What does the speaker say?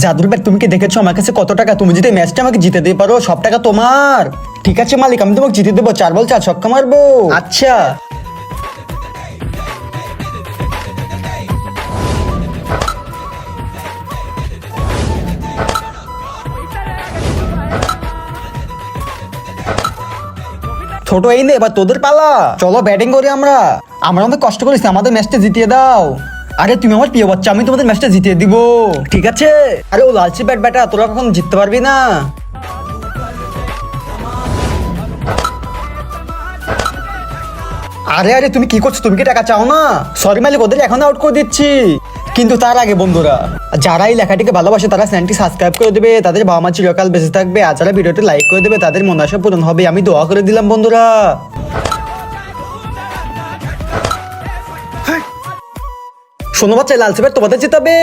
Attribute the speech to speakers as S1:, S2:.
S1: জাদুর ব্যাট, তুমি কি দেখেছো আমার কাছে কত টাকা? তুমি যদি ম্যাচটা আমাকে জিতে দিতে পারো সব টাকা তোমার। ঠিক আছে মালিক, আমি তোমাকে জিতে দেবো, 4 বল 4 ছক্কা মারবো। আচ্ছা ছোট, এই নে এবার তোদের পালা, চলো ব্যাটিং করি আমরা। আমরা অনেক কষ্ট করেছি, আমাদের ম্যাচটা জিতিয়ে দাও। আরে তুমি আমার প্রিয় বাচ্চা, আমি তোমাদের ম্যাচটা জিতিয়ে দিব, ঠিক আছে? আরে ও লালচি ব্যাট ব্যাটা, তোরা কখন জিততে পারবি না। আরে আরে তুমি কি করছো? তুমি কি টাকা চাও না? সরি মালিক, ওদের এখন আউট করে দিচ্ছি। কিন্তু তার আগে বন্ধুরা, যারা এই লেখাটিকে ভালোবাসে তারা চ্যানেলটি সাবস্ক্রাইব করে দেবে, তাদের বাবা মা চিরকাল বেঁচে থাকবে। আর যারা ভিডিওটি লাইক করে দেবে তাদের মন আশা পূরণ হবে, আমি দোয়া করে দিলাম বন্ধুরা। শোনো বাচ্চা, লালচি ব্যাট তোমাদের জিতাবে।